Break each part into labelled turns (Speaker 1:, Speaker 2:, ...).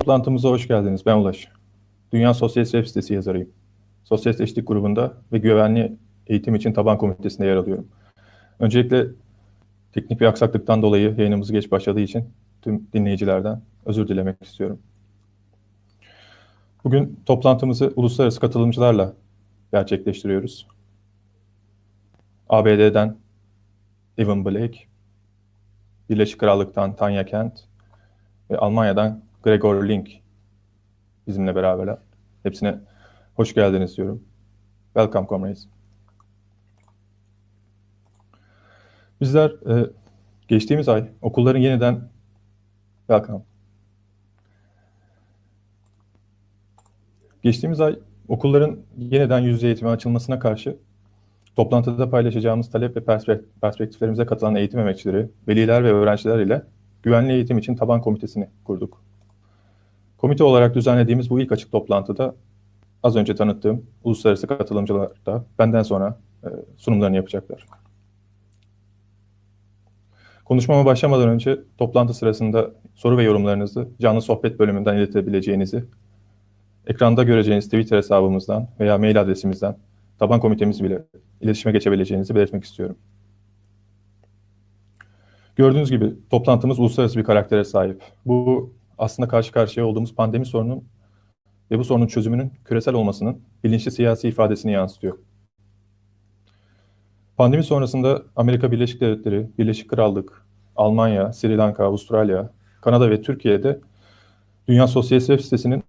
Speaker 1: Toplantımıza hoş geldiniz. Ben Ulaş. Dünya Sosyalist Web sitesi yazarıyım. Sosyalistleştik grubunda ve Güvenli Eğitim için Taban Komitesi'nde yer alıyorum. Öncelikle teknik bir aksaklıktan dolayı yayınımız geç başladığı için tüm dinleyicilerden özür dilemek istiyorum. Bugün toplantımızı uluslararası katılımcılarla gerçekleştiriyoruz. ABD'den Evan Blake, Birleşik Krallık'tan Tanya Kent ve Almanya'dan Gregor Link bizimle beraberler. Hepsine hoş geldiniz diyorum. Welcome comrades. Bizler geçtiğimiz ay okulların yeniden welcome. Geçtiğimiz ay okulların yeniden yüz yüze eğitime açılmasına karşı toplantıda paylaşacağımız talep ve perspektiflerimize katılan eğitim emekçileri, veliler ve öğrenciler ile Güvenli Eğitim için Taban Komitesi'ni kurduk. Komite olarak düzenlediğimiz bu ilk açık toplantıda az önce tanıttığım uluslararası katılımcılar da benden sonra sunumlarını yapacaklar. Konuşmama başlamadan önce toplantı sırasında soru ve yorumlarınızı canlı sohbet bölümünden iletebileceğinizi, ekranda göreceğiniz Twitter hesabımızdan veya mail adresimizden Taban komitemiz bile iletişime geçebileceğinizi belirtmek istiyorum. Gördüğünüz gibi toplantımız uluslararası bir karaktere sahip. Bu aslında karşı karşıya olduğumuz pandemi sorunun ve bu sorunun çözümünün küresel olmasının bilinçli siyasi ifadesini yansıtıyor. Pandemi sonrasında Amerika Birleşik Devletleri, Birleşik Krallık, Almanya, Sri Lanka, Avustralya, Kanada ve Türkiye'de Dünya Sosyalist Web sitesinin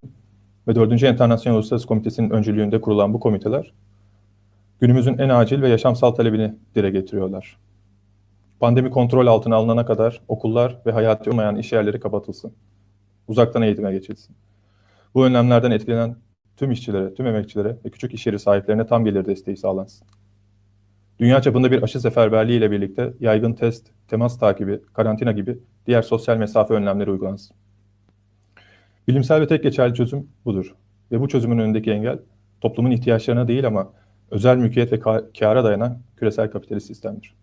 Speaker 1: ve 4. Enternasyonel Uluslararası Komitesi'nin öncülüğünde kurulan bu komiteler, günümüzün en acil ve yaşamsal talebini dile getiriyorlar. Pandemi kontrol altına alınana kadar okullar ve Hayati olmayan işyerleri kapatılsın. Uzaktan eğitime geçilsin. Bu önlemlerden etkilenen tüm işçilere, tüm emekçilere ve küçük iş yeri sahiplerine tam gelir desteği sağlansın. Dünya çapında bir aşı seferberliği ile birlikte yaygın test, temas takibi, karantina gibi diğer sosyal mesafe önlemleri uygulansın. Bilimsel ve tek geçerli çözüm budur. Ve bu çözümün önündeki engel toplumun ihtiyaçlarına değil ama özel mülkiyet ve kâra dayanan küresel kapitalist sistemdir.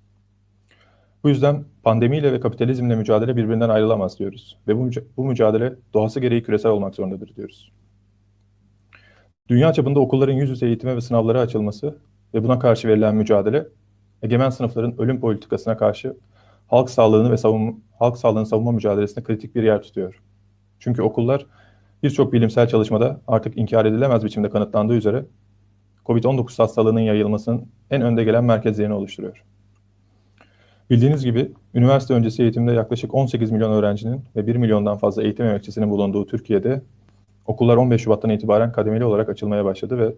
Speaker 1: Bu yüzden pandemiyle ve kapitalizmle mücadele birbirinden ayrılamaz diyoruz. Ve bu mücadele doğası gereği küresel olmak zorundadır diyoruz. Dünya çapında okulların yüz yüze eğitime ve sınavlara açılması ve buna karşı verilen mücadele, egemen sınıfların ölüm politikasına karşı halk sağlığını savunma mücadelesinde kritik bir yer tutuyor. Çünkü okullar birçok bilimsel çalışmada artık inkar edilemez biçimde kanıtlandığı üzere COVID-19 hastalığının yayılmasının en önde gelen merkezlerini oluşturuyor. Bildiğiniz gibi üniversite öncesi eğitimde yaklaşık 18 milyon öğrencinin ve 1 milyondan fazla eğitim emekçisinin bulunduğu Türkiye'de okullar 15 Şubat'tan itibaren kademeli olarak açılmaya başladı ve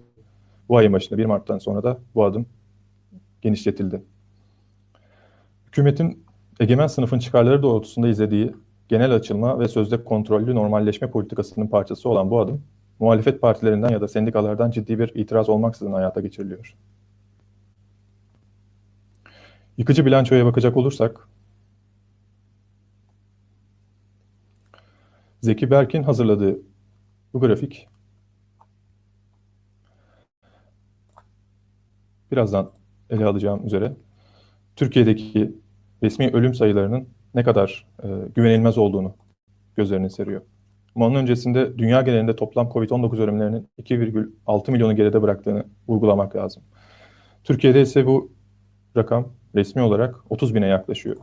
Speaker 1: bu ayın başında 1 Mart'tan sonra da bu adım genişletildi. Hükümetin egemen sınıfın çıkarları doğrultusunda izlediği genel açılma ve sözde kontrollü normalleşme politikasının parçası olan bu adım, muhalefet partilerinden ya da sendikalardan ciddi bir itiraz olmaksızın hayata geçiriliyor. Yıkıcı bilançoya bakacak olursak, Zeki Berk'in hazırladığı bu grafik, birazdan ele alacağım üzere, Türkiye'deki resmi ölüm sayılarının ne kadar güvenilmez olduğunu göz önüne seriyor. Ama onun öncesinde dünya genelinde toplam COVID-19 ölümlerinin 2,6 milyonu geride bıraktığını vurgulamak lazım. Türkiye'de ise bu rakam resmi olarak 30 bine yaklaşıyor.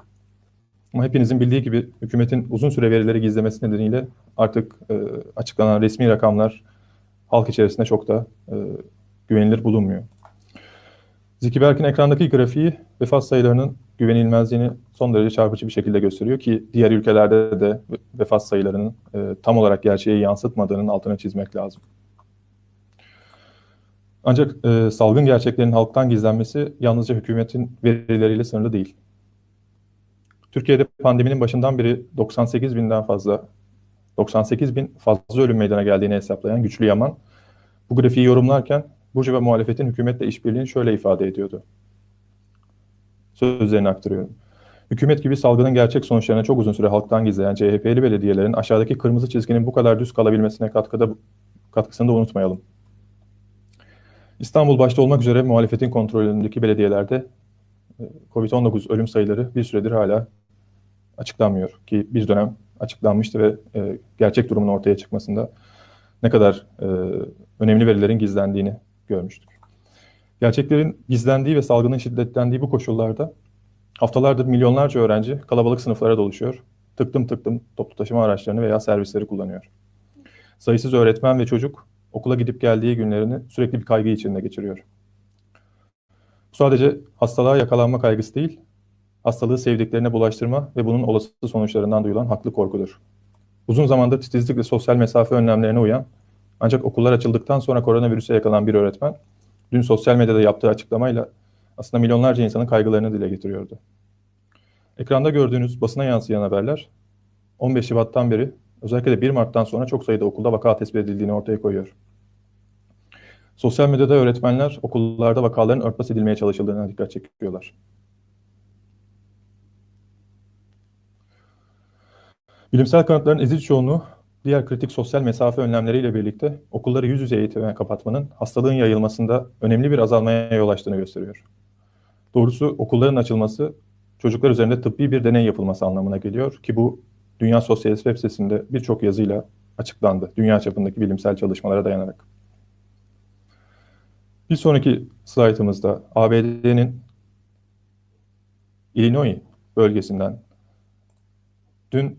Speaker 1: Ama hepinizin bildiği gibi hükümetin uzun süre verileri gizlemesi nedeniyle artık açıklanan resmi rakamlar halk içerisinde çok da güvenilir bulunmuyor. Zeki Berk'in ekrandaki grafiği vefat sayılarının güvenilmezliğini son derece çarpıcı bir şekilde gösteriyor ki diğer ülkelerde de vefat sayılarının tam olarak gerçeği yansıtmadığının altını çizmek lazım. Ancak salgın gerçeklerin halktan gizlenmesi yalnızca hükümetin verileriyle sınırlı değil. Türkiye'de pandeminin başından beri 98 bin fazla ölüm meydana geldiğini hesaplayan Güçlü Yaman, bu grafiği yorumlarken Burcu ve muhalefetin hükümetle işbirliğini şöyle ifade ediyordu. Sözlerini aktarıyorum. Hükümet gibi salgının gerçek sonuçlarını çok uzun süre halktan gizleyen CHP'li belediyelerin aşağıdaki kırmızı çizginin bu kadar düz kalabilmesine katkısını da unutmayalım. İstanbul başta olmak üzere muhalefetin kontrolündeki belediyelerde COVID-19 ölüm sayıları bir süredir hala açıklanmıyor ki bir dönem açıklanmıştı ve gerçek durumun ortaya çıkmasında ne kadar önemli verilerin gizlendiğini görmüştük. Gerçeklerin gizlendiği ve salgının şiddetlendiği bu koşullarda haftalardır milyonlarca öğrenci kalabalık sınıflara doluşuyor. Tıktım tıktım toplu taşıma araçlarını veya servisleri kullanıyor. Sayısız öğretmen ve çocuk okula gidip geldiği günlerini sürekli bir kaygı içinde geçiriyor. Bu sadece hastalığa yakalanma kaygısı değil, hastalığı sevdiklerine bulaştırma ve bunun olası sonuçlarından duyulan haklı korkudur. Uzun zamandır titizlik ve sosyal mesafe önlemlerine uyan, ancak okullar açıldıktan sonra koronavirüse yakalanan bir öğretmen, dün sosyal medyada yaptığı açıklamayla aslında milyonlarca insanın kaygılarını dile getiriyordu. Ekranda gördüğünüz basına yansıyan haberler, 15 Şubat'tan beri özellikle de 1 Mart'tan sonra çok sayıda okulda vaka tespit edildiğini ortaya koyuyor. Sosyal medyada öğretmenler okullarda vakaların örtbas edilmeye çalışıldığına dikkat çekiyorlar. Bilimsel kanıtların ezici çoğunluğu diğer kritik sosyal mesafe önlemleriyle birlikte okulları yüz yüze eğitime kapatmanın hastalığın yayılmasında önemli bir azalmaya yol açtığını gösteriyor. Doğrusu okulların açılması çocuklar üzerinde tıbbi bir deney yapılması anlamına geliyor ki bu Dünya Sosyalist web sitesinde birçok yazıyla açıklandı. Dünya çapındaki bilimsel çalışmalara dayanarak. Bir sonraki slaytımızda ABD'nin Illinois bölgesinden dün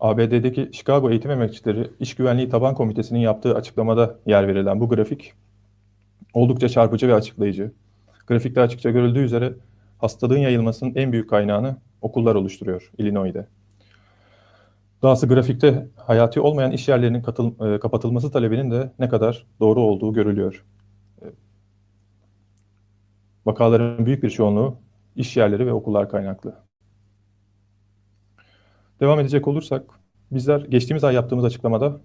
Speaker 1: ABD'deki Chicago Eğitim Emekçileri İş Güvenliği Taban Komitesi'nin yaptığı açıklamada yer verilen bu grafik oldukça çarpıcı ve açıklayıcı. Grafikte açıkça görüldüğü üzere hastalığın yayılmasının en büyük kaynağını okullar oluşturuyor Illinois'de. Dahası grafikte hayati olmayan iş yerlerinin kapatılması talebinin de ne kadar doğru olduğu görülüyor. Vakaların büyük bir çoğunluğu iş yerleri ve okullar kaynaklı. Devam edecek olursak, bizler geçtiğimiz ay yaptığımız açıklamada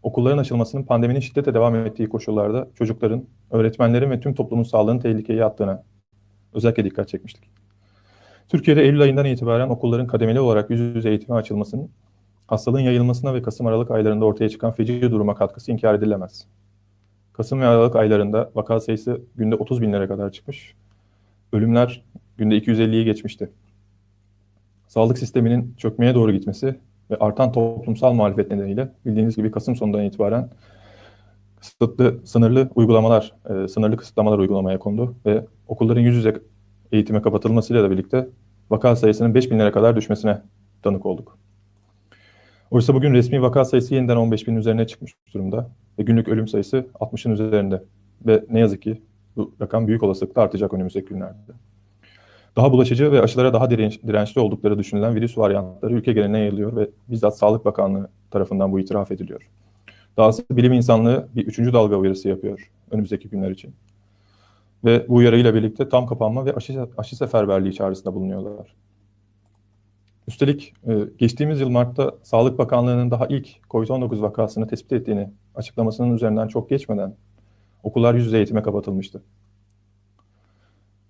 Speaker 1: okulların açılmasının pandeminin şiddete devam ettiği koşullarda çocukların, öğretmenlerin ve tüm toplumun sağlığını tehlikeye attığına özellikle dikkat çekmiştik. Türkiye'de Eylül ayından itibaren okulların kademeli olarak yüz yüze eğitime açılmasının hastalığın yayılmasına ve Kasım-Aralık aylarında ortaya çıkan feci duruma katkısı inkar edilemez. Kasım ve Aralık aylarında vaka sayısı günde 30 binlere kadar çıkmış. Ölümler günde 250'yi geçmişti. Sağlık sisteminin çökmeye doğru gitmesi ve artan toplumsal muhalefet nedeniyle bildiğiniz gibi Kasım sonundan itibaren sınırlı kısıtlamalar uygulamaya kondu ve okulların yüz yüze eğitime kapatılmasıyla da birlikte vaka sayısının 5 binlere kadar düşmesine tanık olduk. Oysa bugün resmi vaka sayısı yeniden 15 bin üzerine çıkmış durumda ve günlük ölüm sayısı 60'ın üzerinde ve ne yazık ki bu rakam büyük olasılıkla artacak önümüzdeki günlerde. Daha bulaşıcı ve aşılara daha dirençli oldukları düşünülen virüs varyantları ülke geneline yayılıyor ve bizzat Sağlık Bakanlığı tarafından bu itiraf ediliyor. Dahası bilim insanlığı bir 3. dalga uyarısı yapıyor önümüzdeki günler için. Ve bu uyarıyla birlikte tam kapanma ve aşı seferberliği çağrısında bulunuyorlar. Üstelik geçtiğimiz yıl Mart'ta Sağlık Bakanlığı'nın daha ilk COVID-19 vakasını tespit ettiğini açıklamasının üzerinden çok geçmeden okullar yüz yüze eğitime kapatılmıştı.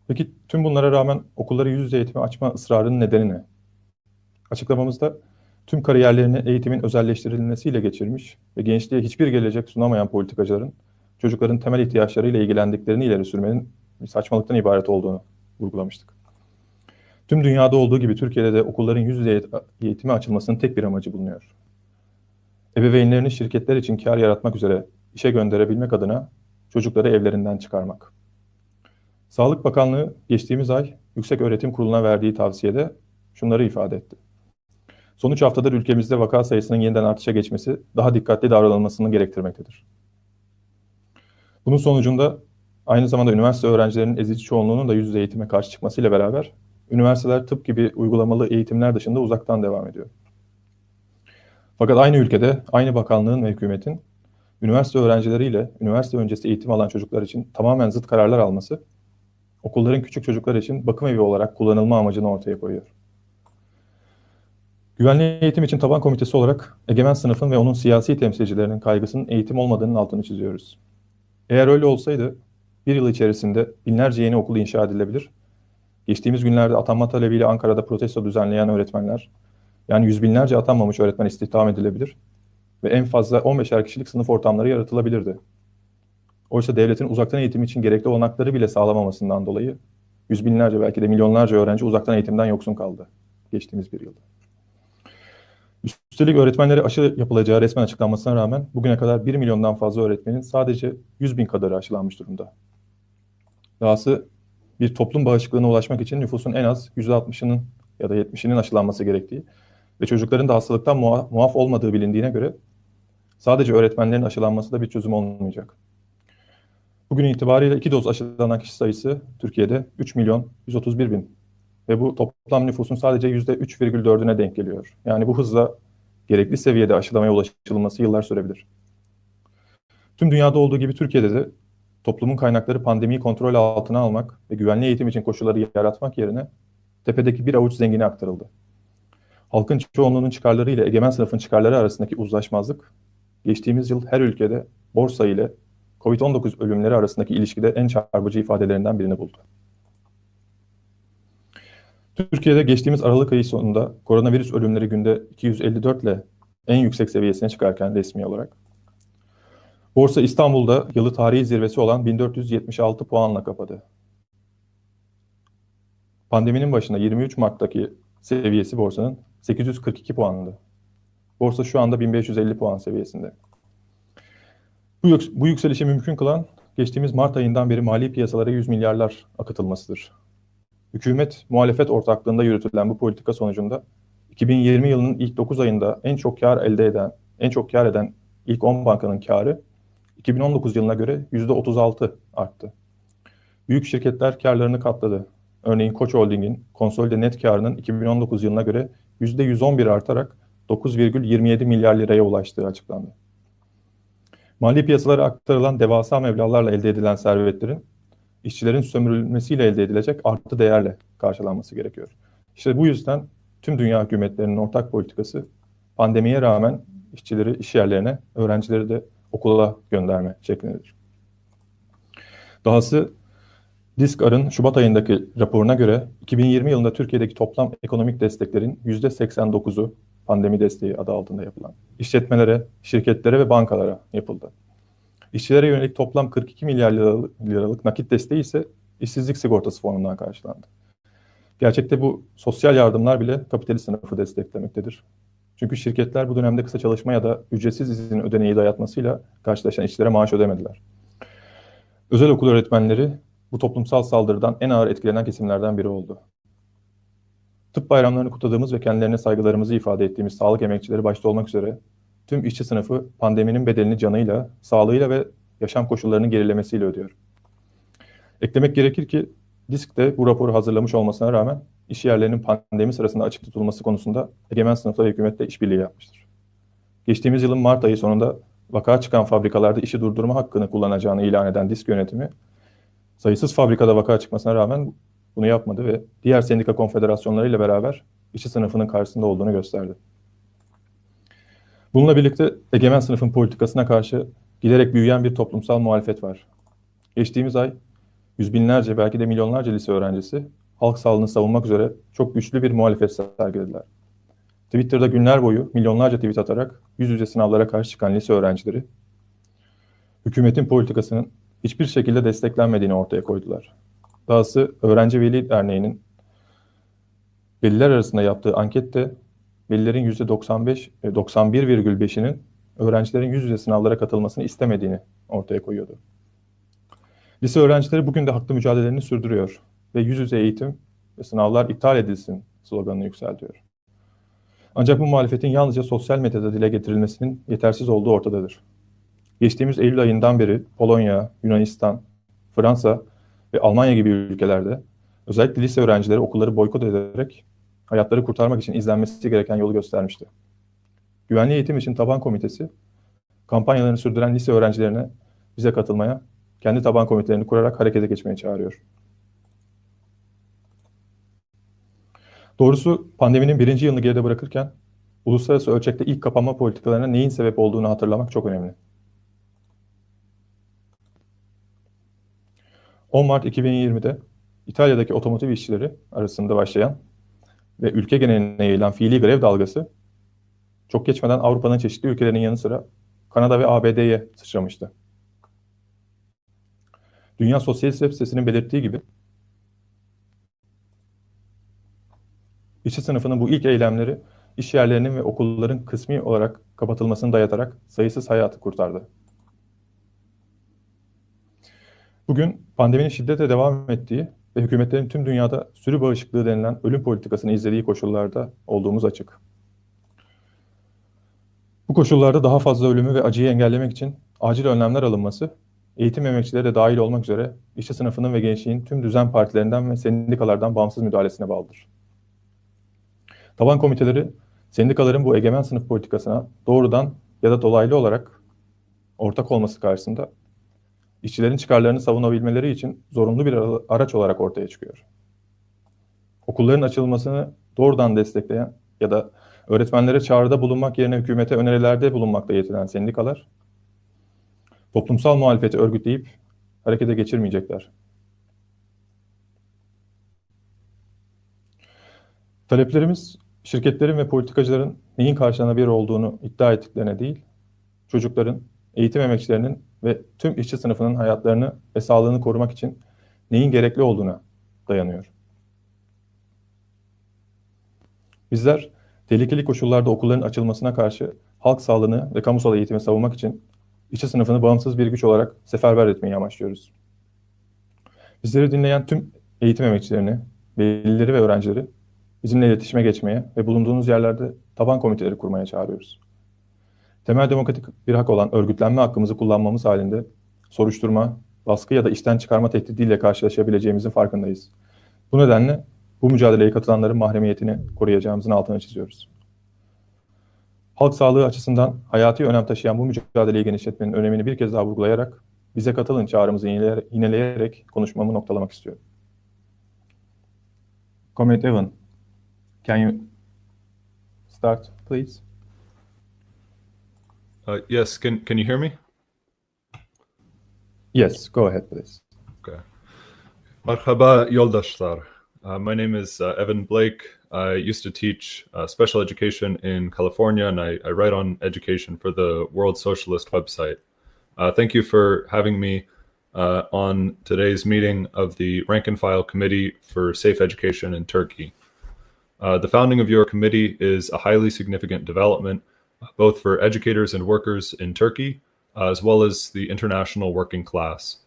Speaker 1: Peki tüm bunlara rağmen okulları yüz yüze eğitime açma ısrarının nedeni ne? Açıklamamızda tüm kariyerlerini eğitimin özelleştirilmesiyle geçirmiş ve gençliğe hiçbir gelecek sunamayan politikacıların çocukların temel ihtiyaçlarıyla ilgilendiklerini ileri sürmenin bir saçmalıktan ibaret olduğunu vurgulamıştık. Tüm dünyada olduğu gibi Türkiye'de de okulların yüz yüze eğitime açılmasının tek bir amacı bulunuyor. Ebeveynlerini şirketler için kar yaratmak üzere işe gönderebilmek adına çocukları evlerinden çıkarmak. Sağlık Bakanlığı geçtiğimiz ay Yükseköğretim Kurulu'na verdiği tavsiyede şunları ifade etti. Son 3 haftadır ülkemizde vaka sayısının yeniden artışa geçmesi daha dikkatli davranılmasını gerektirmektedir. Bunun sonucunda aynı zamanda üniversite öğrencilerinin ezici çoğunluğunun da yüz yüze eğitime karşı çıkmasıyla beraber üniversiteler tıp gibi uygulamalı eğitimler dışında uzaktan devam ediyor. Fakat aynı ülkede, aynı bakanlığın ve hükümetin üniversite öğrencileriyle üniversite öncesi eğitim alan çocuklar için tamamen zıt kararlar alması, okulların küçük çocuklar için bakım evi olarak kullanılma amacını ortaya koyuyor. Güvenli Eğitim için Taban Komitesi olarak egemen sınıfın ve onun siyasi temsilcilerinin kaygısının eğitim olmadığının altını çiziyoruz. Eğer öyle olsaydı, bir yıl içerisinde binlerce yeni okul inşa edilebilir. Geçtiğimiz günlerde atanma talebiyle Ankara'da protesto düzenleyen öğretmenler, yani yüz binlerce atanmamış öğretmen istihdam edilebilir ve en fazla 15'er kişilik sınıf ortamları yaratılabilirdi. Oysa devletin uzaktan eğitim için gerekli olanakları bile sağlamamasından dolayı yüz binlerce belki de milyonlarca öğrenci uzaktan eğitimden yoksun kaldı geçtiğimiz bir yılda. Üstelik öğretmenlere aşı yapılacağı resmen açıklanmasına rağmen bugüne kadar 1 milyondan fazla öğretmenin sadece 100 bin kadarı aşılanmış durumda. Dahası bir toplum bağışıklığına ulaşmak için nüfusun en az %60'ının ya da 70'inin aşılanması gerektiği ve çocukların da hastalıktan muaf olmadığı bilindiğine göre sadece öğretmenlerin aşılanması da bir çözüm olmayacak. Bugün itibariyle 2 doz aşılanan kişi sayısı Türkiye'de 3 milyon 131 bin ve bu toplam nüfusun sadece %3,4'üne denk geliyor. Yani bu hızla gerekli seviyede aşılamaya ulaşılması yıllar sürebilir. Tüm dünyada olduğu gibi Türkiye'de de toplumun kaynakları pandemiyi kontrol altına almak ve güvenli eğitim için koşulları yaratmak yerine tepedeki bir avuç zengine aktarıldı. Halkın çoğunluğunun çıkarları ile egemen sınıfın çıkarları arasındaki uzlaşmazlık, geçtiğimiz yıl her ülkede borsa ile Covid-19 ölümleri arasındaki ilişkide en çarpıcı ifadelerinden birini buldu. Türkiye'de geçtiğimiz Aralık ayı sonunda koronavirüs ölümleri günde 254 ile en yüksek seviyesine çıkarken resmi olarak, Borsa İstanbul'da yılı tarihi zirvesi olan 1476 puanla kapadı. Pandeminin başında 23 Mart'taki seviyesi borsanın 842 puanıydı. Borsa şu anda 1550 puan seviyesinde. Bu yükselişi mümkün kılan geçtiğimiz Mart ayından beri mali piyasalara 100 milyarlar akıtılmasıdır. Hükümet muhalefet ortaklığında yürütülen bu politika sonucunda 2020 yılının ilk 9 ayında en çok kar eden ilk 10 bankanın karı 2019 yılına göre %36 arttı. Büyük şirketler karlarını katladı. Örneğin Koç Holding'in konsolide net karının 2019 yılına göre %111 artarak 9,27 milyar liraya ulaştığı açıklandı. Mali piyasalara aktarılan devasa meblağlarla elde edilen servetlerin işçilerin sömürülmesiyle elde edilecek artı değerle karşılanması gerekiyor. İşte bu yüzden tüm dünya hükümetlerinin ortak politikası pandemiye rağmen işçileri iş yerlerine, öğrencileri de okula gönderme şeklindedir. Dahası Diskar'ın Şubat ayındaki raporuna göre 2020 yılında Türkiye'deki toplam ekonomik desteklerin %89'u pandemi desteği adı altında yapılan işletmelere, şirketlere ve bankalara yapıldı. İşçilere yönelik toplam 42 milyar liralık nakit desteği ise işsizlik sigortası fonundan karşılandı. Gerçekte bu sosyal yardımlar bile kapitalist sınıfı desteklemektedir. Çünkü şirketler bu dönemde kısa çalışma ya da ücretsiz izin ödeneği dayatmasıyla karşılaşan işçilere maaş ödemediler. Özel okul öğretmenleri bu toplumsal saldırıdan en ağır etkilenen kesimlerden biri oldu. Tıp bayramlarını kutladığımız ve kendilerine saygılarımızı ifade ettiğimiz sağlık emekçileri başta olmak üzere tüm işçi sınıfı pandeminin bedelini canıyla, sağlığıyla ve yaşam koşullarının gerilemesiyle ödüyor. Eklemek gerekir ki DİSK de bu raporu hazırlamış olmasına rağmen işyerlerinin pandemi sırasında açık tutulması konusunda egemen sınıfla ve hükümetle işbirliği yapmıştır. Geçtiğimiz yılın Mart ayı sonunda vaka çıkan fabrikalarda işi durdurma hakkını kullanacağını ilan eden DİSK yönetimi, sayısız fabrikada vaka çıkmasına rağmen bunu yapmadı ve diğer sendika konfederasyonlarıyla beraber işçi sınıfının karşısında olduğunu gösterdi. Bununla birlikte egemen sınıfın politikasına karşı giderek büyüyen bir toplumsal muhalefet var. Geçtiğimiz ay yüz binlerce belki de milyonlarca lise öğrencisi halk sağlığını savunmak üzere çok güçlü bir muhalefet sergilediler. Twitter'da günler boyu milyonlarca tweet atarak yüz yüze sınavlara karşı çıkan lise öğrencileri hükümetin politikasının hiçbir şekilde desteklenmediğini ortaya koydular. Dahası Öğrenci Veli Derneği'nin veliler arasında yaptığı ankette velilerin %91,5'inin öğrencilerin yüz yüze sınavlara katılmasını istemediğini ortaya koyuyordu. Lise öğrencileri bugün de haklı mücadelelerini sürdürüyor ve yüz yüze eğitim ve sınavlar iptal edilsin sloganını yükseltiyor. Ancak bu muhalefetin yalnızca sosyal medyada dile getirilmesinin yetersiz olduğu ortadadır. Geçtiğimiz Eylül ayından beri Polonya, Yunanistan, Fransa ve Almanya gibi ülkelerde özellikle lise öğrencileri okulları boykot ederek hayatları kurtarmak için izlenmesi gereken yolu göstermişti. Güvenli Eğitim için Taban Komitesi, kampanyalarını sürdüren lise öğrencilerine bize katılmaya, kendi taban komitelerini kurarak harekete geçmeye çağırıyor. Doğrusu pandeminin birinci yılını geride bırakırken, uluslararası ölçekte ilk kapanma politikalarına neyin sebep olduğunu hatırlamak çok önemli. 10 Mart 2020'de İtalya'daki otomotiv işçileri arasında başlayan ve ülke geneline yayılan fiili grev dalgası, çok geçmeden Avrupa'nın çeşitli ülkelerinin yanı sıra Kanada ve ABD'ye sıçramıştı. Dünya Sosyalist Web sitesinin belirttiği gibi, işçi sınıfının bu ilk eylemleri İşyerlerinin ve okulların kısmi olarak kapatılmasını dayatarak sayısız hayatı kurtardı. Bugün pandeminin şiddetle devam ettiği ve hükümetlerin tüm dünyada sürü bağışıklığı denilen ölüm politikasını izlediği koşullarda olduğumuz açık. Bu koşullarda daha fazla ölümü ve acıyı engellemek için acil önlemler alınması, eğitim emekçileri de dahil olmak üzere işçi sınıfının ve gençliğin tüm düzen partilerinden ve sendikalardan bağımsız müdahalesine bağlıdır. Taban komiteleri, sendikaların bu egemen sınıf politikasına doğrudan ya da dolaylı olarak ortak olması karşısında işçilerin çıkarlarını savunabilmeleri için zorunlu bir araç olarak ortaya çıkıyor. Okulların açılmasını doğrudan destekleyen ya da öğretmenlere çağrıda bulunmak yerine hükümete önerilerde bulunmakla yetinen sendikalar, toplumsal muhalefeti örgütleyip harekete geçirmeyecekler. Taleplerimiz, şirketlerin ve politikacıların neyin karşılanabilir olduğunu iddia ettiklerine değil, çocukların, eğitim emekçilerinin ve tüm işçi sınıfının hayatlarını ve sağlığını korumak için neyin gerekli olduğuna dayanıyor. Bizler, tehlikeli koşullarda okulların açılmasına karşı halk sağlığını ve kamusal eğitimi savunmak için işçi sınıfını bağımsız bir güç olarak seferber etmeyi amaçlıyoruz. Bizleri dinleyen tüm eğitim emekçilerini, velileri ve öğrencileri bizimle iletişime geçmeye ve bulunduğunuz yerlerde taban komiteleri kurmaya çağırıyoruz. Temel demokratik bir hak olan örgütlenme hakkımızı kullanmamız halinde soruşturma, baskı ya da işten çıkarma tehdidiyle karşılaşabileceğimizin farkındayız. Bu nedenle bu mücadeleye katılanların mahremiyetini koruyacağımızın altını çiziyoruz. Halk sağlığı açısından hayati önem taşıyan bu mücadeleyi genişletmenin önemini bir kez daha vurgulayarak, bize katılın çağrımızı yineleyerek konuşmamı noktalamak istiyorum. Comrade Evan, can you start, please?
Speaker 2: Yes, can you hear me?
Speaker 1: Yes, go ahead, please.
Speaker 2: Okay. Merhaba yoldaşlar. My name is Evan Blake. I used to teach special education in California, and I write on education for the World Socialist website. Thank you for having me on today's meeting of the Rank and File Committee for Safe Education in Turkey. The founding of your committee is a highly significant development, both for educators and workers in Turkey, as well as the international working class.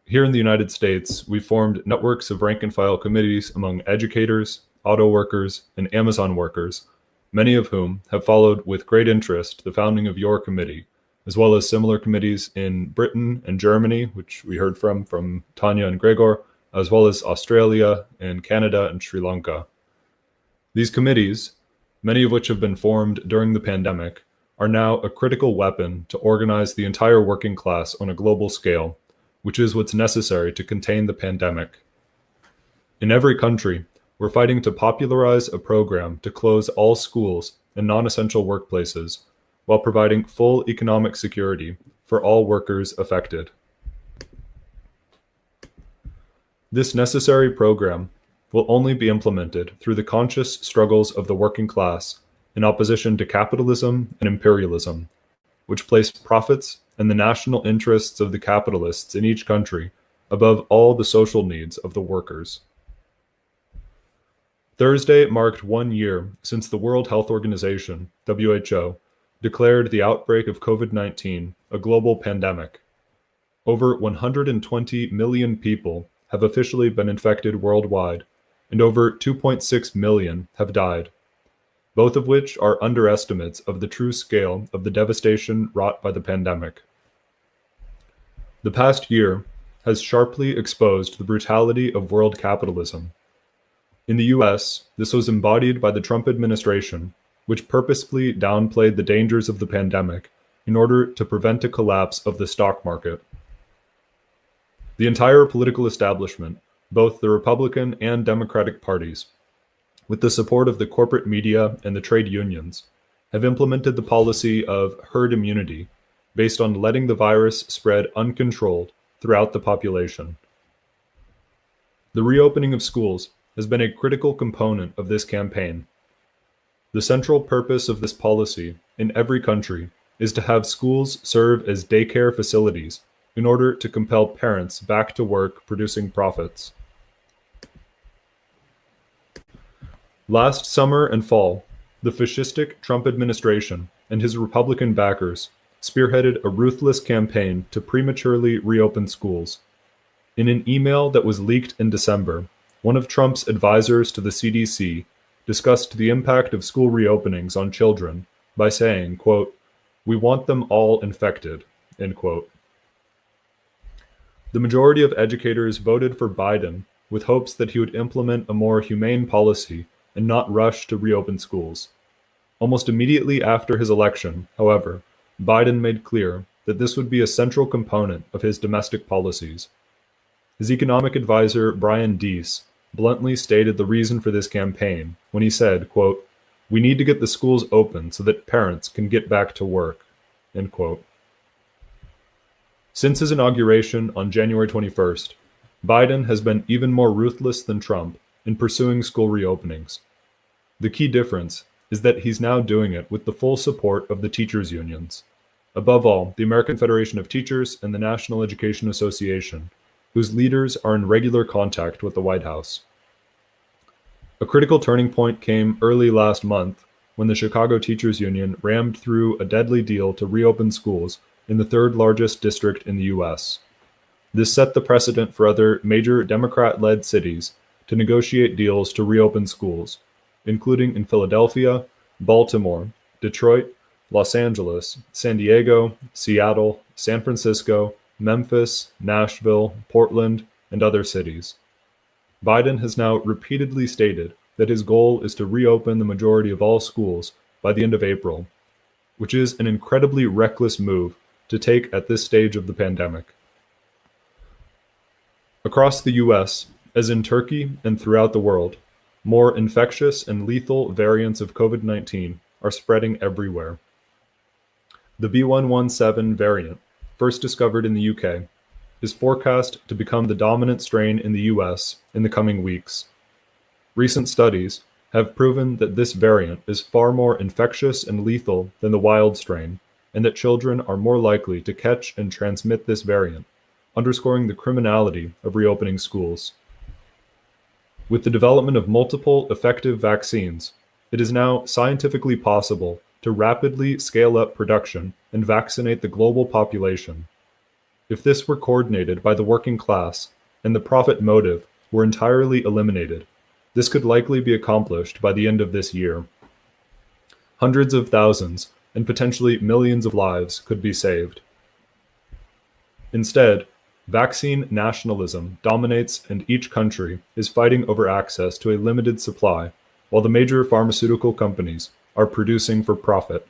Speaker 2: Here in the United States, we formed networks of rank and file committees among educators, auto workers, and Amazon workers, many of whom have followed with great interest the founding of your committee, as well as similar committees in Britain and Germany, which we heard from Tanya and Gregor, as well as Australia and Canada and Sri Lanka. These committees, many of which have been formed during the pandemic, are now a critical weapon to organize the entire working class on a global scale, which is what's necessary to contain the pandemic. In every country, we're fighting to popularize a program to close all schools and non-essential workplaces while providing full economic security for all workers affected. This necessary program will only be implemented through the conscious struggles of the working class in opposition to capitalism and imperialism, which place profits and the national interests of the capitalists in each country above all the social needs of the workers. Thursday marked 1 year since the World Health Organization, WHO, declared the outbreak of COVID-19 a global pandemic. Over 120 million people have officially been infected worldwide, and over 2.6 million have died, both of which are underestimates of the true scale of the devastation wrought by the pandemic. The past year has sharply exposed the brutality of world capitalism. In the US, this was embodied by the Trump administration, which purposefully downplayed the dangers of the pandemic in order to prevent a collapse of the stock market. The entire political establishment, both the Republican and Democratic parties, with the support of the corporate media and the trade unions, have implemented the policy of herd immunity based on letting the virus spread uncontrolled throughout the population. The reopening of schools has been a critical component of this campaign. The central purpose of this policy in every country is to have schools serve as daycare facilities in order to compel parents back to work producing profits. Last summer and fall, The fascistic Trump administration and his Republican backers spearheaded a ruthless campaign to prematurely reopen schools. In an email that was leaked in December, one of Trump's advisors to the CDC discussed the impact of school reopenings on children by saying, quote, "We want them all infected," end quote. The majority of educators voted for Biden with hopes that he would implement a more humane policy and not rush to reopen schools. Almost immediately after his election, however, Biden made clear that this would be a central component of his domestic policies. His economic advisor, Brian Deese, bluntly stated the reason for this campaign when he said, quote, "We need to get the schools open so that parents can get back to work," end quote. Since his inauguration on January 21st, Biden has been even more ruthless than Trump in pursuing school reopenings. The key difference is that he's now doing it with the full support of the teachers' unions. Above all, the American Federation of Teachers and the National Education Association, whose leaders are in regular contact with the White House. A critical turning point came early last month when the Chicago Teachers Union rammed through a deadly deal to reopen schools in the third largest district in the U.S. This set the precedent for other major Democrat-led cities to negotiate deals to reopen schools, including in Philadelphia, Baltimore, Detroit, Los Angeles, San Diego, Seattle, San Francisco, Memphis, Nashville, Portland, and other cities. Biden has now repeatedly stated that his goal is to reopen the majority of all schools by the end of April, which is an incredibly reckless move to take at this stage of the pandemic. Across the US, as in Turkey and throughout the world, more infectious and lethal variants of COVID-19 are spreading everywhere. The B.1.1.7 variant, first discovered in the UK, is forecast to become the dominant strain in the US in the coming weeks. Recent studies have proven that this variant is far more infectious and lethal than the wild strain, and that children are more likely to catch and transmit this variant, underscoring the criminality of reopening schools. With the development of multiple effective vaccines, it is now scientifically possible to rapidly scale up production and vaccinate the global population. If this were coordinated by the working class and the profit motive were entirely eliminated, this could likely be accomplished by the end of this year. Hundreds of thousands and potentially millions of lives could be saved. Instead, vaccine nationalism dominates, and each country is fighting over access to a limited supply, while the major pharmaceutical companies are producing for profit.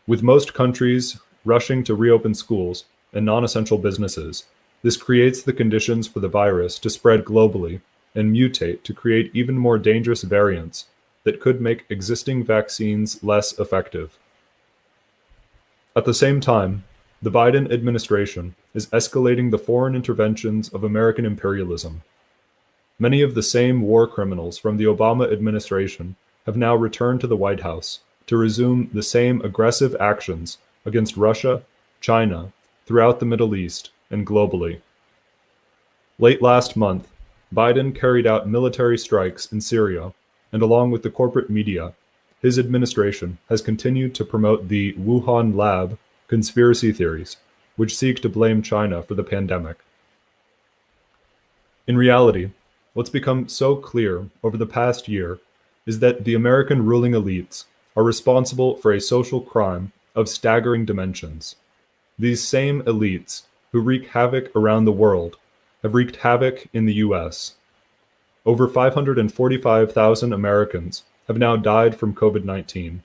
Speaker 2: With most countries rushing to reopen schools and non-essential businesses, this creates the conditions for the virus to spread globally and mutate to create even more dangerous variants that could make existing vaccines less effective. At the same time, the Biden administration is escalating the foreign interventions of American imperialism. Many of the same war criminals from the Obama administration have now returned to the White House to resume the same aggressive actions against Russia, China, throughout the Middle East, and globally. Late last month, Biden carried out military strikes in Syria, and along with the corporate media, his administration has continued to promote the Wuhan lab conspiracy theories, which seek to blame China for the pandemic. In reality, what's become so clear over the past year is that the American ruling elites are responsible for a social crime of staggering dimensions. These same elites, who wreak havoc around the world, have wreaked havoc in the US. Over 545,000 Americans have now died from COVID-19,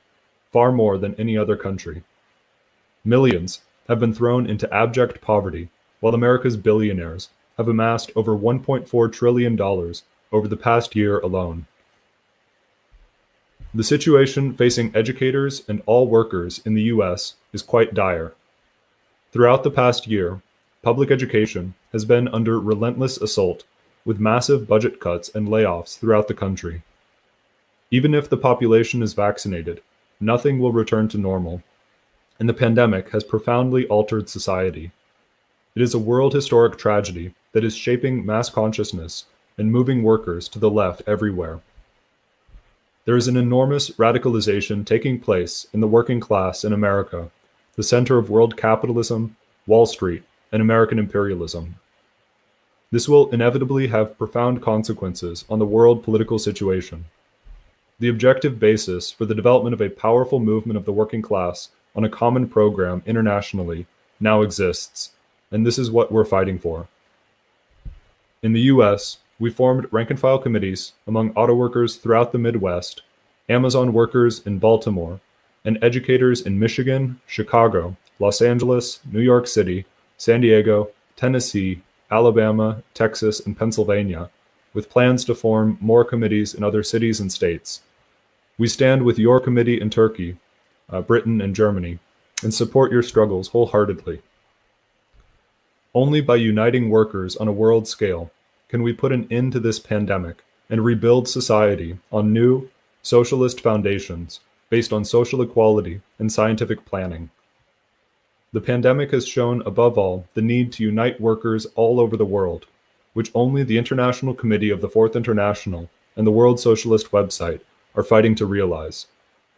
Speaker 2: far more than any other country. Millions have been thrown into abject poverty, while America's billionaires have amassed over $1.4 trillion over the past year alone. The situation facing educators and all workers in the US is quite dire. Throughout the past year, public education has been under relentless assault, with massive budget cuts and layoffs throughout the country. Even if the population is vaccinated, nothing will return to normal, and the pandemic has profoundly altered society. It is a world historic tragedy that is shaping mass consciousness and moving workers to the left everywhere. There is an enormous radicalization taking place in the working class in America, the center of world capitalism, Wall Street, and American imperialism. This will inevitably have profound consequences on the world political situation. The objective basis for the development of a powerful movement of the working class on a common program internationally now exists, and this is what we're fighting for. In the US, we formed rank-and-file committees among auto workers throughout the Midwest, Amazon workers in Baltimore, and educators in Michigan, Chicago, Los Angeles, New York City, San Diego, Tennessee, Alabama, Texas, and Pennsylvania, with plans to form more committees in other cities and states. We stand with your committee in Turkey, Britain, and Germany, and support your struggles wholeheartedly. Only by uniting workers on a world scale can we put an end to this pandemic and rebuild society on new, socialist foundations based on social equality and scientific planning. The pandemic has shown, above all, the need to unite workers all over the world, which only the International Committee of the Fourth International and the World Socialist website are fighting to realize.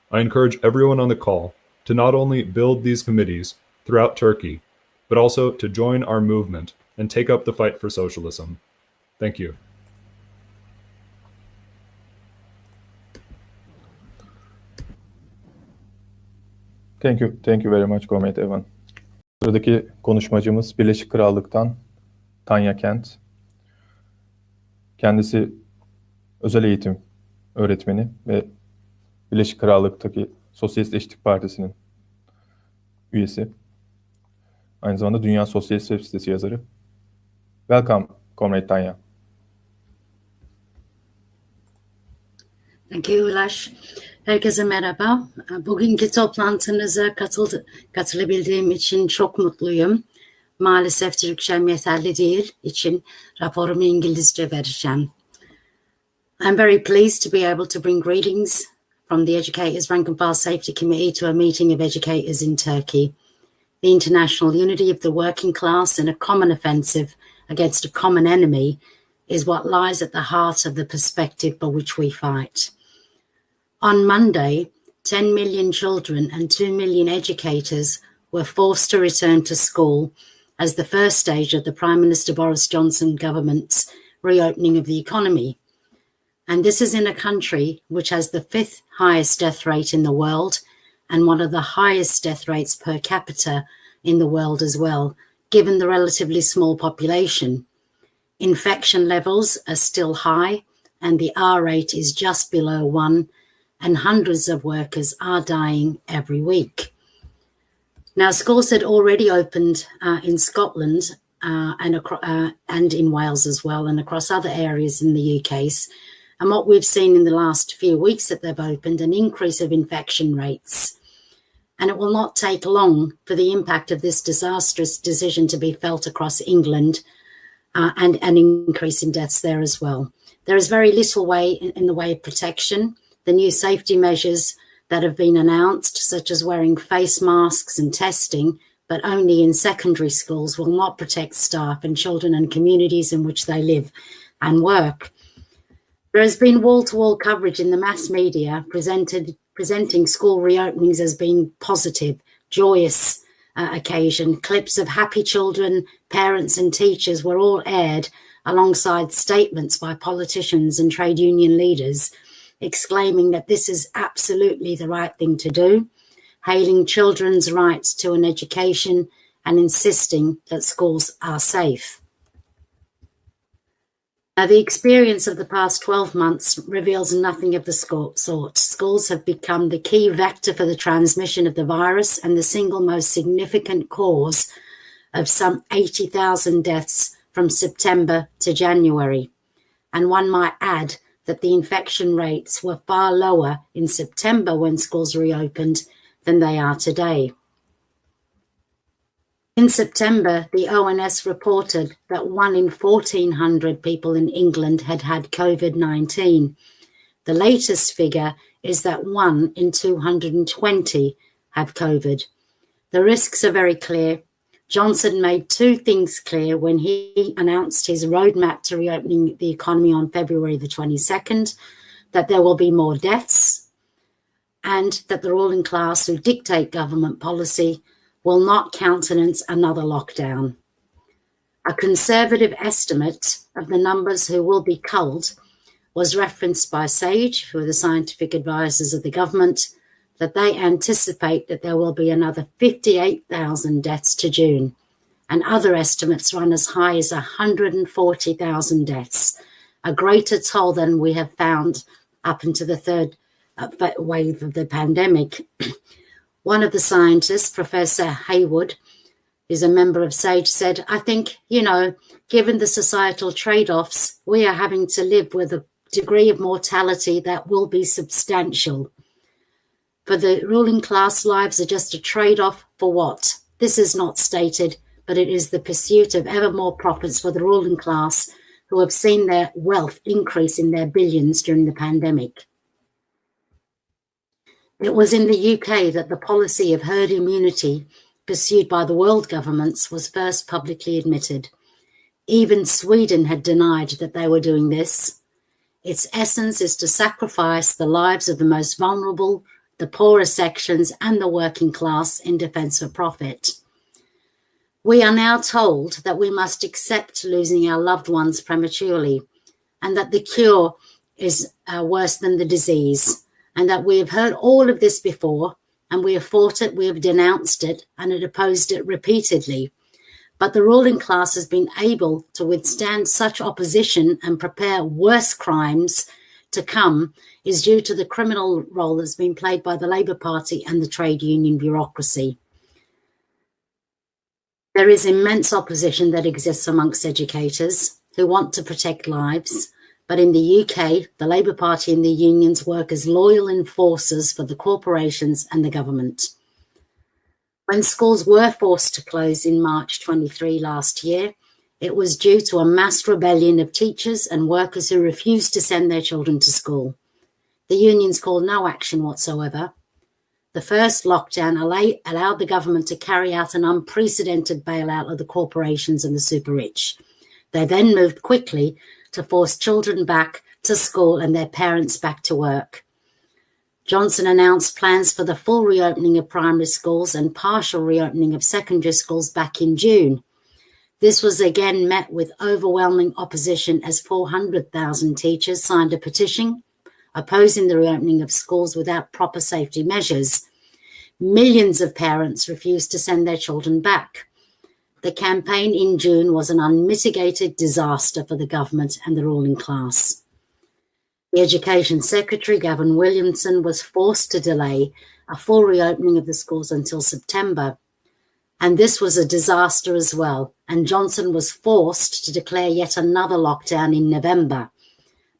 Speaker 2: I encourage everyone on the call to not only build these committees throughout Turkey, but also to join our movement and take up the fight for socialism. Thank you.
Speaker 1: Thank you very much, Gomet Evan. Sıradaki konuşmacımız Birleşik Krallık'tan Tanya Kent. Kendisi özel eğitim öğretmeni ve Birleşik Krallık'taki Sosyalist Eşitlik Partisi'nin üyesi. Aynı zamanda Dünya Sosyalist Web sitesi yazarı. Welcome, Comrade Tanya.
Speaker 3: Thank you, Ulaş. Herkese merhaba. Bugünkü toplantınıza katılabildiğim için çok mutluyum. Maalesef Türkçem yeterli değil için raporumu İngilizce vereceğim. I'm very pleased to be able to bring greetings from the Educators Rank and File Safety Committee to a meeting of educators in Turkey. The international unity of the working class in a common offensive against a common enemy is what lies at the heart of the perspective for which we fight. On Monday, 10 million children and 2 million educators were forced to return to school as the first stage of the Prime Minister Boris Johnson government's reopening of the economy. And this is in a country which has the 5th highest death rate in the world and one of the highest death rates per capita in the world as well, given the relatively small population. Infection levels are still high and the R rate is just below 1, and hundreds of workers are dying every week. Now, schools had already opened in Scotland and in Wales as well, and across other areas in the UK. And what we've seen in the last few weeks that they've opened, an increase of infection rates. And it will not take long for the impact of this disastrous decision to be felt across England and an increase in deaths there as well. There is very little way in the way of protection. The new safety measures that have been announced, such as wearing face masks and testing, but only in secondary schools, will not protect staff and children and communities in which they live and work. There has been wall-to-wall coverage in the mass media presenting school reopenings as being positive, joyous occasion. Clips of happy children, parents and teachers were all aired alongside statements by politicians and trade union leaders exclaiming that this is absolutely the right thing to do, hailing children's rights to an education and insisting that schools are safe. The experience of the past 12 months reveals nothing of the sort. Schools have become the key vector for the transmission of the virus and the single most significant cause of some 80,000 deaths from September to January. And one might add that the infection rates were far lower in September when schools reopened than they are today. In September, the ONS reported that 1 in 1,400 people in England had had COVID-19. The latest figure is that 1 in 220 have COVID. The risks are very clear. Johnson made two things clear when he announced his roadmap to reopening the economy on February the 22nd. that there will be more deaths, and that the ruling class who dictate government policy will not countenance another lockdown. A conservative estimate of the numbers who will be culled was referenced by SAGE, who are the scientific advisors of the government, that they anticipate that there will be another 58,000 deaths to June, and other estimates run as high as 140,000 deaths, a greater toll than we have found up into the third wave of the pandemic. One of the scientists, Professor Haywood, who's a member of SAGE, said, I think, given the societal trade-offs, we are having to live with a degree of mortality that will be substantial. For the ruling class, lives are just a trade-off for what? This is not stated, but it is the pursuit of ever more profits for the ruling class who have seen their wealth increase in their billions during the pandemic. It was in the UK that the policy of herd immunity pursued by the world governments was first publicly admitted. Even Sweden had denied that they were doing this. Its essence is to sacrifice the lives of the most vulnerable, the poorer sections, and the working class in defence of profit. We are now told that we must accept losing our loved ones prematurely, and that the cure is worse than the disease, and that we have heard all of this before, and we have fought it, we have denounced it, and have opposed it repeatedly. But the ruling class has been able to withstand such opposition and prepare worse crimes to come is due to the criminal role that's been played by the Labour Party and the trade union bureaucracy. There is immense opposition that exists amongst educators who want to protect lives, but in the UK, the Labour Party and the unions work as loyal enforcers for the corporations and the government. When schools were forced to close in March 23 last year, it was due to a mass rebellion of teachers and workers who refused to send their children to school. The unions called no action whatsoever. The first lockdown allowed the government to carry out an unprecedented bailout of the corporations and the super rich. They then moved quickly to force children back to school and their parents back to work. Johnson announced plans for the full reopening of primary schools and partial reopening of secondary schools back in June. This was again met with overwhelming opposition as 400,000 teachers signed a petition opposing the reopening of schools without proper safety measures. Millions of parents refused to send their children back. The campaign in June was an unmitigated disaster for the government and the ruling class. The Education Secretary, Gavin Williamson, was forced to delay a full reopening of the schools until September. And this was a disaster as well. And Johnson was forced to declare yet another lockdown in November.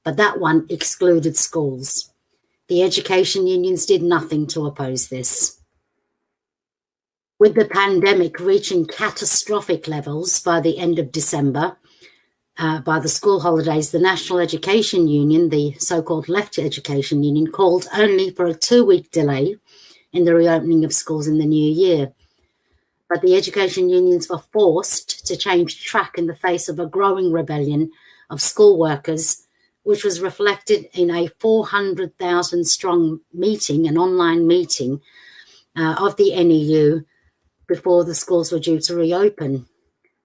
Speaker 3: But that one excluded schools. The education unions did nothing to oppose this. With the pandemic reaching catastrophic levels by the end of December, by the school holidays, the National Education Union, the so-called Left Education Union, called only for a 2-week delay in the reopening of schools in the new year. But the education unions were forced to change track in the face of a growing rebellion of school workers, which was reflected in a 400,000 strong meeting, an online meeting of the NEU before the schools were due to reopen.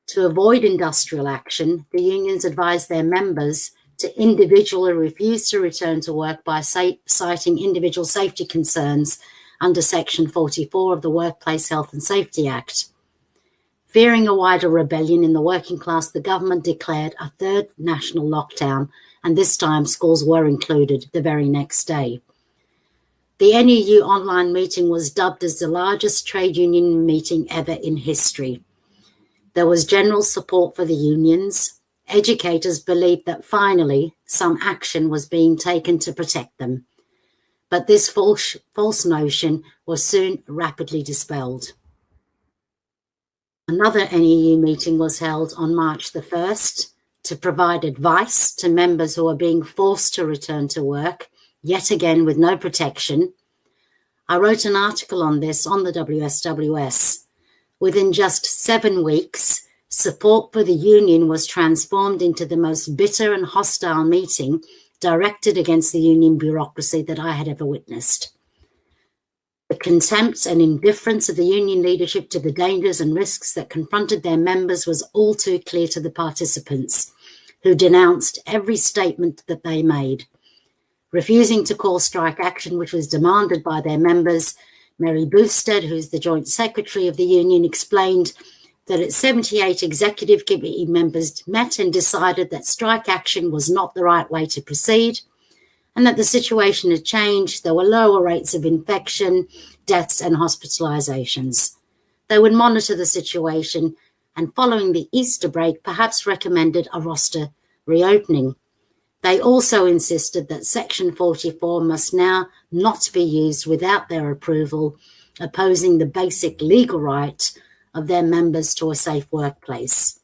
Speaker 3: To avoid industrial action, the unions advised their members to individually refuse to return to work by citing individual safety concerns under Section 44 of the Workplace Health and Safety Act. Fearing a wider rebellion in the working class, the government declared a third national lockdown, and this time schools were included the very next day. The NEU online meeting was dubbed as the largest trade union meeting ever in history. There was general support for the unions. Educators believed that finally some action was being taken to protect them. But this false notion was soon rapidly dispelled. Another NEU meeting was held on March the 1st to provide advice to members who are being forced to return to work, yet again with no protection. I wrote an article on this on the WSWS. Within just 7 weeks, support for the union was transformed into the most bitter and hostile meeting directed against the union bureaucracy that I had ever witnessed. The contempt and indifference of the union leadership to the dangers and risks that confronted their members was all too clear to the participants, who denounced every statement that they made. Refusing to call strike action, which was demanded by their members, Mary Boothstead, who's the Joint Secretary of the union, explained that its 78 executive committee members met and decided that strike action was not the right way to proceed, and that the situation had changed. There were lower rates of infection, deaths, and hospitalizations. They would monitor the situation and, following the Easter break, perhaps recommended a roster reopening. They also insisted that Section 44 must now not be used without their approval, opposing the basic legal right of their members to a safe workplace.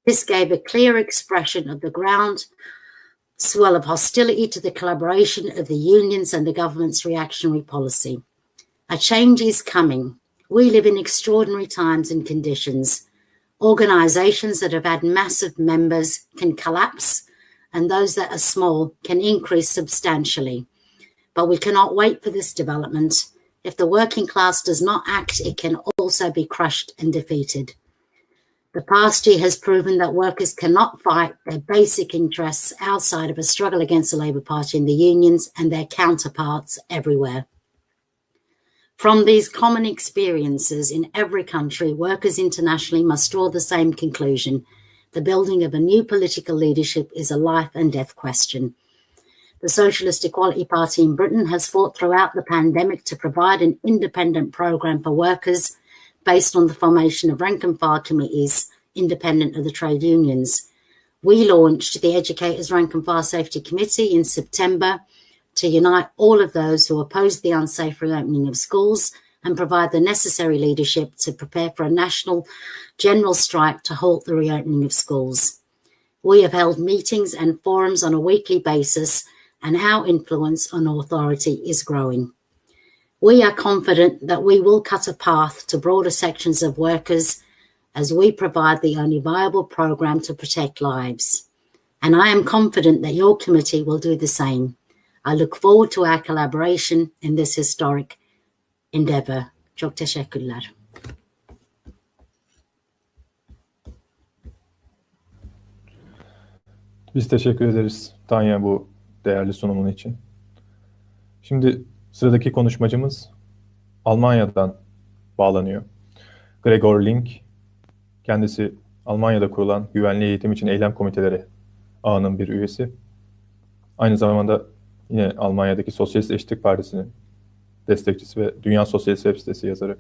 Speaker 3: This gave a clear expression of the groundswell of hostility to the collaboration of the unions and the government's reactionary policy. A change is coming. We live in extraordinary times and conditions. Organisations that have had massive members can collapse, and those that are small can increase substantially. But we cannot wait for this development. If the working class does not act, it can also be crushed and defeated. The past year has proven that workers cannot fight their basic interests outside of a struggle against the Labour Party and the unions and their counterparts everywhere. From these common experiences in every country, workers internationally must draw the same conclusion. The building of a new political leadership is a life and death question. The Socialist Equality Party in Britain has fought throughout the pandemic to provide an independent programme for workers based on the formation of rank and file committees independent of the trade unions. We launched the Educators Rank and File Safety Committee in September to unite all of those who opposed the unsafe reopening of schools and provide the necessary leadership to prepare for a national general strike to halt the reopening of schools. We have held meetings and forums on a weekly basis, and our influence on authority is growing. We are confident that we will cut a path to broader sections of workers as we provide the only viable programme to protect lives. And I am confident that your committee will do the same. I look forward to our collaboration in this historic endeavour. Çok teşekkürler.
Speaker 1: Biz teşekkür ederiz Tanya bu değerli sunumun için. Şimdi sıradaki konuşmacımız Almanya'dan bağlanıyor. Gregor Link, kendisi Almanya'da kurulan Güvenli Eğitim için Eylem Komiteleri ağının bir üyesi. Aynı zamanda yine Almanya'daki Sosyalist Eşitlik Partisi'nin destekçisi ve Dünya Sosyalist web sitesi yazarı.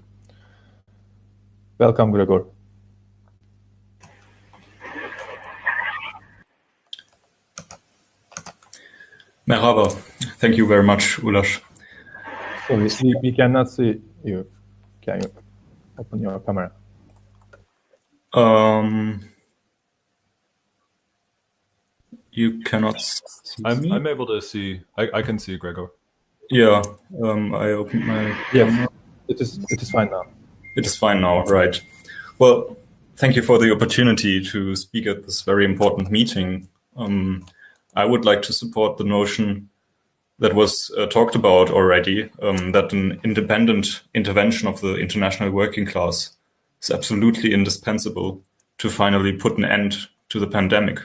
Speaker 1: Welcome, Gregor.
Speaker 4: Merhaba. Thank you very much, Ulaş.
Speaker 1: Sorry, we cannot see you. Can you open your camera?
Speaker 4: You cannot see me?
Speaker 2: I'm able to see. I can see Gregor.
Speaker 4: Yeah. I opened my camera.
Speaker 1: It is fine now.
Speaker 4: It is fine now, right. Well, thank you for the opportunity to speak at this very important meeting. I would like to support the notion that was talked about already, that an independent intervention of the international working class is absolutely indispensable to finally put an end to the pandemic.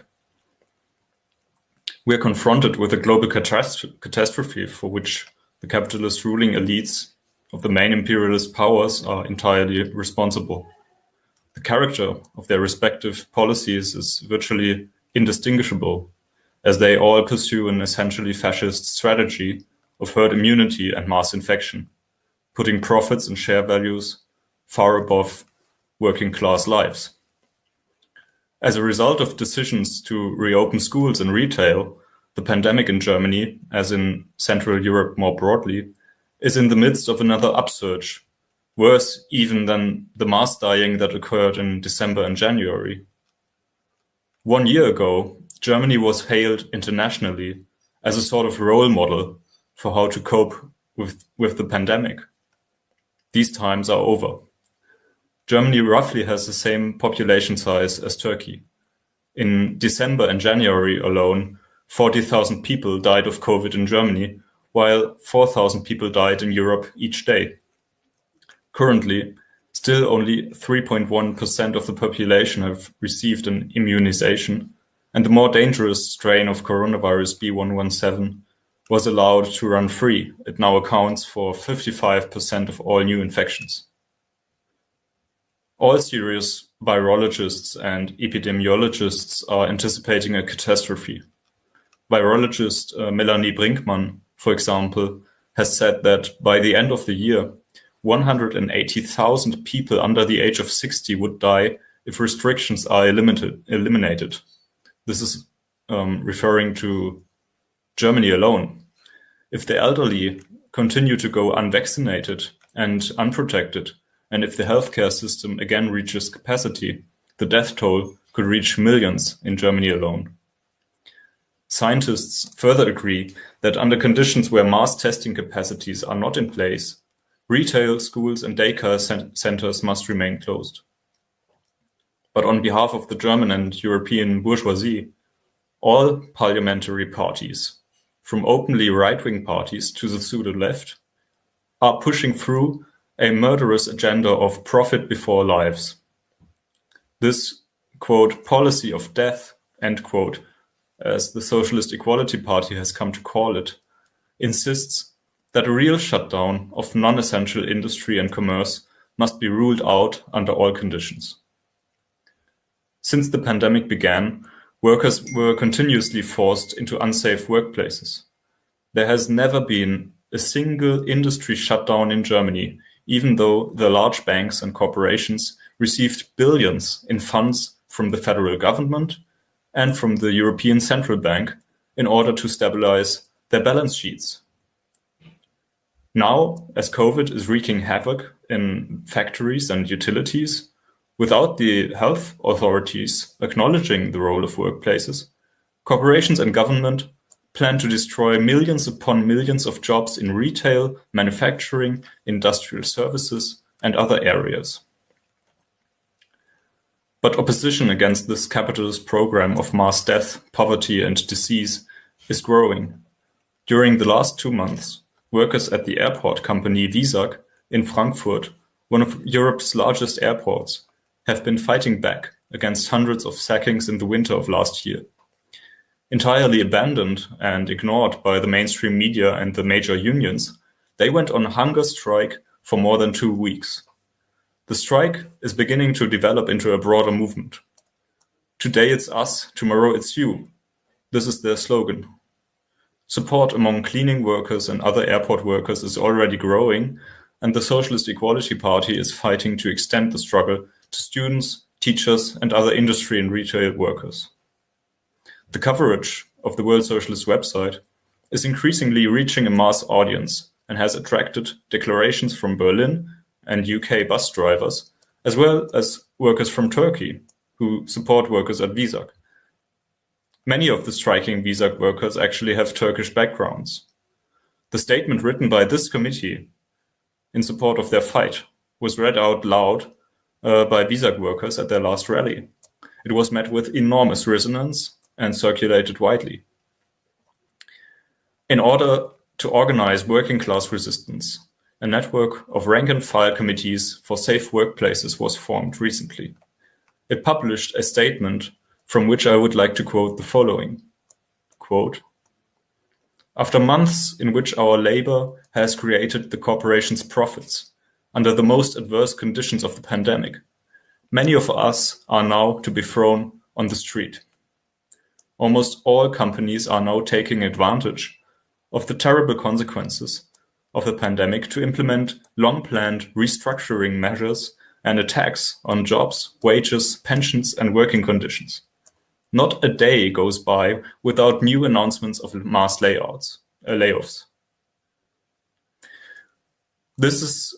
Speaker 4: We are confronted with a global catastrophe for which the capitalist ruling elites of the main imperialist powers are entirely responsible. The character of their respective policies is virtually indistinguishable, as they all pursue an essentially fascist strategy of herd immunity and mass infection, putting profits and share values far above working class lives. As a result of decisions to reopen schools and retail, the pandemic in Germany, as in Central Europe more broadly, is in the midst of another upsurge, worse even than the mass dying that occurred in December and January. 1 year ago, Germany was hailed internationally as a sort of role model for how to cope with the pandemic. These times are over. Germany roughly has the same population size as Turkey. In December and January alone, 40,000 people died of COVID in Germany, while 4,000 people died in Europe each day. Currently, still only 3.1% of the population have received an immunization, and the more dangerous strain of coronavirus B.1.1.7 was allowed to run free. It now accounts for 55% of all new infections. All serious virologists and epidemiologists are anticipating a catastrophe. Virologist Melanie Brinkmann, for example, has said that by the end of the year, 180,000 people under the age of 60 would die if restrictions are eliminated. This is referring to Germany alone. If the elderly continue to go unvaccinated and unprotected, and if the healthcare system again reaches capacity, the death toll could reach millions in Germany alone. Scientists further agree that under conditions where mass testing capacities are not in place, retail, schools, and daycare centers must remain closed. But on behalf of the German and European bourgeoisie, all parliamentary parties, from openly right-wing parties to the pseudo-left, are pushing through a murderous agenda of profit before lives. This, quote, policy of death, end quote, as the Socialist Equality Party has come to call it, insists that a real shutdown of non-essential industry and commerce must be ruled out under all conditions. Since the pandemic began, workers were continuously forced into unsafe workplaces. There has never been a single industry shutdown in Germany, even though the large banks and corporations received billions in funds from the federal government and from the European Central Bank in order to stabilize their balance sheets. Now, as COVID is wreaking havoc in factories and utilities, without the health authorities acknowledging the role of workplaces, corporations and government plan to destroy millions upon millions of jobs in retail, manufacturing, industrial services, and other areas. But opposition against this capitalist program of mass death, poverty, and disease is growing. During the last 2 months, workers at the airport company Visag in Frankfurt, one of Europe's largest airports, have been fighting back against hundreds of sackings in the winter of last year. Entirely abandoned and ignored by the mainstream media and the major unions, they went on hunger strike for more than 2 weeks. The strike is beginning to develop into a broader movement. Today it's us, tomorrow it's you. This is their slogan. Support among cleaning workers and other airport workers is already growing, and the Socialist Equality Party is fighting to extend the struggle to students, teachers, and other industry and retail workers. The coverage of the World Socialist website is increasingly reaching a mass audience and has attracted declarations from Berlin and UK bus drivers, as well as workers from Turkey who support workers at Visag. Many of the striking Visag workers actually have Turkish backgrounds. The statement written by this committee in support of their fight was read out loud by Visag workers at their last rally. It was met with enormous resonance and circulated widely. In order to organize working class resistance, a network of rank-and-file committees for safe workplaces was formed recently. It published a statement from which I would like to quote the following. Quote, "After months in which our labor has created the corporation's profits under the most adverse conditions of the pandemic, many of us are now to be thrown on the street. Almost all companies are now taking advantage of the terrible consequences of the pandemic to implement long-planned restructuring measures and attacks on jobs, wages, pensions, and working conditions. Not a day goes by without new announcements of mass layoffs. This is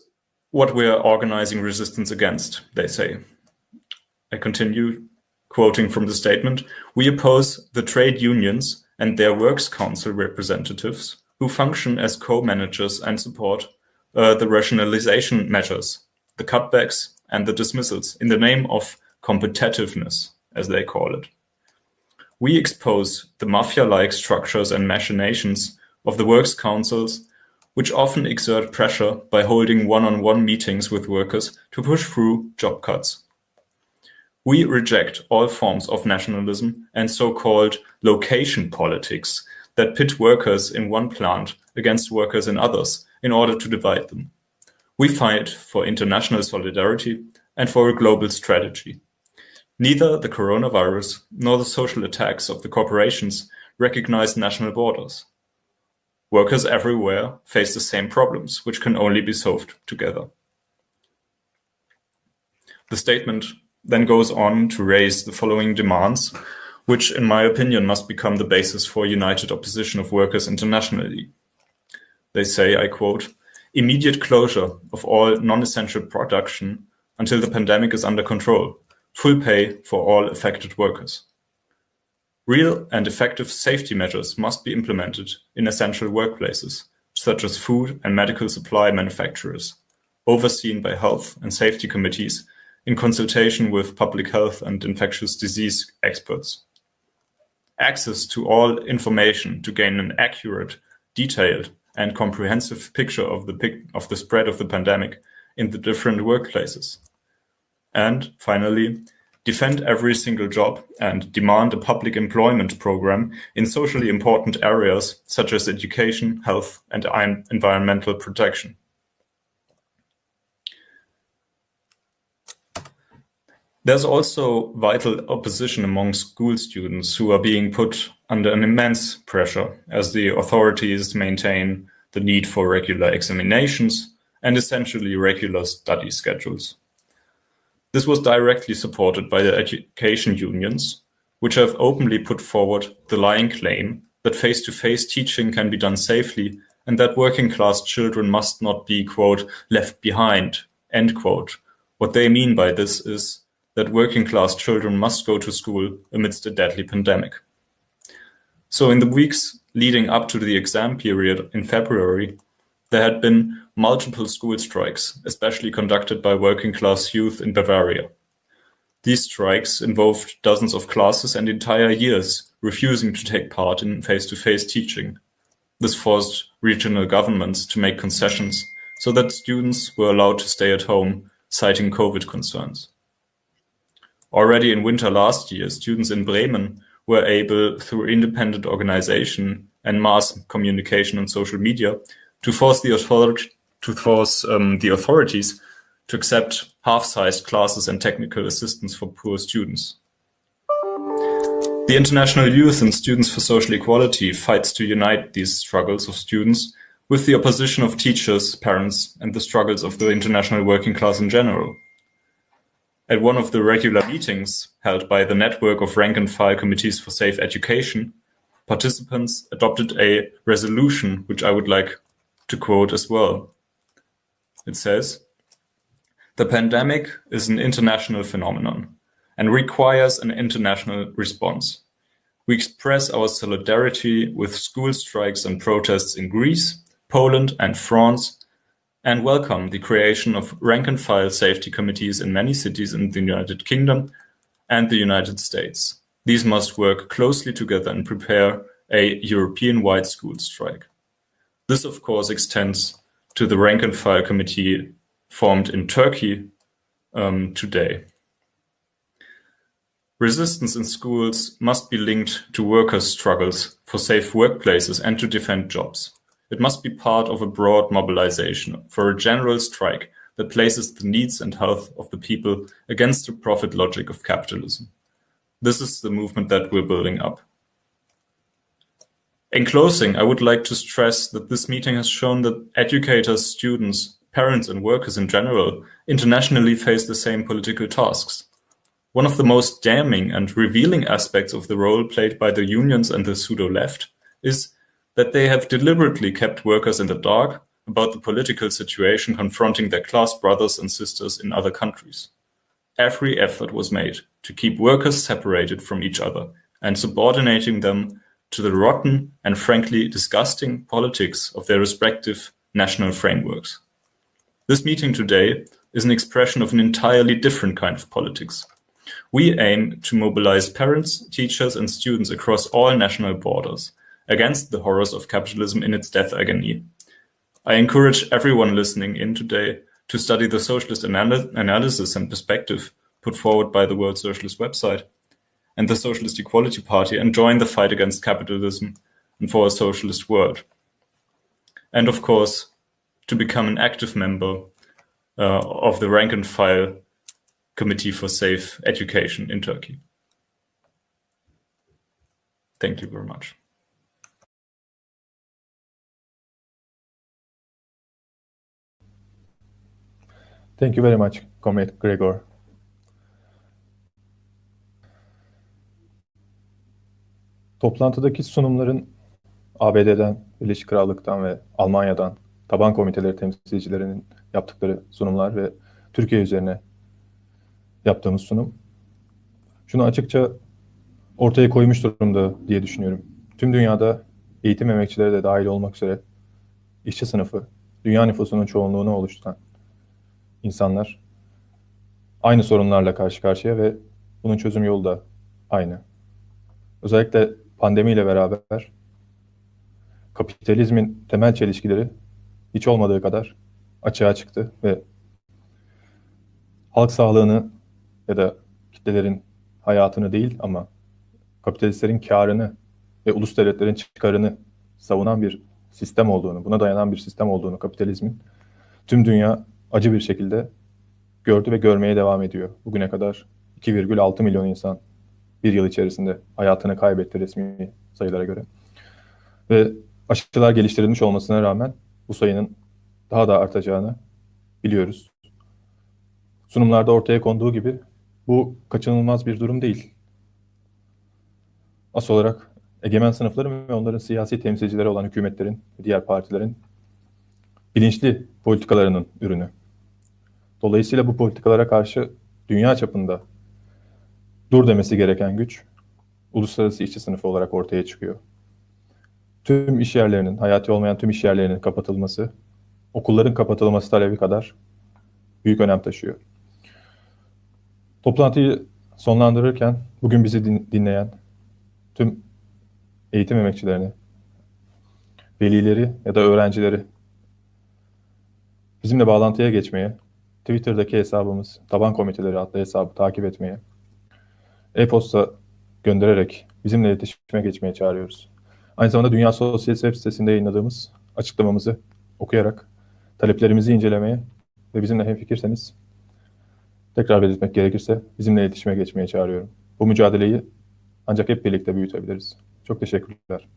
Speaker 4: what we are organizing resistance against," they say. I continue quoting from the statement, "We oppose the trade unions and their works council representatives who function as co-managers and support the rationalization measures, the cutbacks and the dismissals in the name of competitiveness, as they call it. we expose the mafia-like structures and machinations of the works councils, which often exert pressure by holding one-on-one meetings with workers to push through job cuts. We reject all forms of nationalism and so-called location politics that pit workers in one plant against workers in others in order to divide them. We fight for international solidarity and for a global strategy. Neither the coronavirus nor the social attacks of the corporations recognize national borders. Workers everywhere face the same problems, which can only be solved together. The statement then goes on to raise the following demands, which, in my opinion, must become the basis for united opposition of workers internationally. They say, I quote, "Immediate closure of all non-essential production until the pandemic is under control. Full pay for all affected workers. Real and effective safety measures must be implemented in essential workplaces, such as food and medical supply manufacturers, overseen by health and safety committees in consultation with public health and infectious disease experts. Access to all information to gain an accurate, detailed, and comprehensive picture of the spread of the pandemic in the different workplaces. And finally, defend every single job and demand a public employment program in socially important areas such as education, health, and environmental protection." There's also vital opposition among school students who are being put under an immense pressure as the authorities maintain the need for regular examinations and essentially regular study schedules. This was directly supported by the education unions, which have openly put forward the lying claim that face-to-face teaching can be done safely and that working-class children must not be, quote, left behind, end quote. What they mean by this is that working-class children must go to school amidst a deadly pandemic. So in the weeks leading up to the exam period in February, there had been multiple school strikes, especially conducted by working-class youth in Bavaria. These strikes involved dozens of classes and entire years refusing to take part in face-to-face teaching. This forced regional governments to make concessions so that students were allowed to stay at home, citing COVID concerns. Already in winter last year, students in Bremen were able, through independent organization and mass communication on social media, to force the authorities to accept half-sized classes and technical assistance for poor students. The International Youth and Students for Social Equality fights to unite these struggles of students with the opposition of teachers, parents, and the struggles of the international working class in general. At one of the regular meetings held by the network of rank-and-file committees for safe education, participants adopted a resolution which I would like to quote as well. It says, "The pandemic is an international phenomenon and requires an international response. We express our solidarity with school strikes and protests in Greece, Poland, and France, and welcome the creation of rank-and-file safety committees in many cities in the United Kingdom and the United States. These must work closely together and prepare a European-wide school strike." This, of course, extends to the rank-and-file committee formed in Turkey today. Resistance in schools must be linked to workers' struggles for safe workplaces and to defend jobs. It must be part of a broad mobilization for a general strike that places the needs and health of the people against the profit logic of capitalism. This is the movement that we're building up. In closing, I would like to stress that this meeting has shown that educators, students, parents, and workers in general internationally face the same political tasks. One of the most damning and revealing aspects of the role played by the unions and the pseudo-left is that they have deliberately kept workers in the dark about the political situation confronting their class brothers and sisters in other countries. Every effort was made to keep workers separated from each other and subordinating them to the rotten and frankly disgusting politics of their respective national frameworks. This meeting today is an expression of an entirely different kind of politics. We aim to mobilize parents, teachers, and students across all national borders against the horrors of capitalism in its death agony. I encourage everyone listening in today to study the socialist analysis and perspective put forward by the World Socialist website and the Socialist Equality Party and join the fight against capitalism and for a socialist world. And of course, to become an active member of the rank and file Committee for Safe Education in Turkey. Thank you very much.
Speaker 1: Thank you very much, Comrade Gregor. Toplantıdaki sunumların ABD'den, Birleşik Krallık'tan ve Almanya'dan taban komiteleri temsilcilerinin yaptıkları sunumlar ve Türkiye üzerine yaptığımız sunum şunu açıkça ortaya koymuş durumda diye düşünüyorum. Tüm dünyada eğitim emekçileri de dahil olmak üzere işçi sınıfı, dünya nüfusunun çoğunluğunu oluşturan insanlar aynı sorunlarla karşı karşıya ve bunun çözüm yolu da aynı. Özellikle pandemiyle beraber kapitalizmin temel çelişkileri hiç olmadığı kadar açığa çıktı ve halk sağlığını ya da kitlelerin hayatını değil ama kapitalistlerin karını ve ulus devletlerin çıkarını savunan bir sistem olduğunu, buna dayanan bir sistem olduğunu kapitalizmin tüm dünya acı bir şekilde gördü ve görmeye devam ediyor. Bugüne kadar 2,6 milyon insan bir yıl içerisinde hayatını kaybetti resmi sayılara göre. Ve aşılar geliştirilmiş olmasına rağmen bu sayının daha da artacağını biliyoruz. Sunumlarda ortaya konduğu gibi bu kaçınılmaz bir durum değil. Asıl olarak egemen sınıfların ve onların siyasi temsilcileri olan hükümetlerin ve diğer partilerin bilinçli politikalarının ürünü. Dolayısıyla bu politikalara karşı dünya çapında dur demesi gereken güç uluslararası işçi sınıfı olarak ortaya çıkıyor. Tüm iş yerlerinin, hayati olmayan tüm iş yerlerinin kapatılması, okulların kapatılması talebi kadar büyük önem taşıyor. Toplantıyı sonlandırırken bugün bizi dinleyen tüm eğitim emekçilerini, velileri ya da öğrencileri bizimle bağlantıya geçmeye, Twitter'daki hesabımız Taban Komiteleri adlı hesabı takip etmeye, e-posta göndererek bizimle iletişime geçmeye çağırıyoruz. Aynı zamanda Dünya Sosyalist web sitesinde yayınladığımız açıklamamızı okuyarak taleplerimizi incelemeye ve bizimle hemfikirseniz tekrar belirtmek gerekirse bizimle iletişime geçmeye çağırıyorum. Bu mücadeleyi ancak hep birlikte büyütebiliriz. Çok teşekkürler.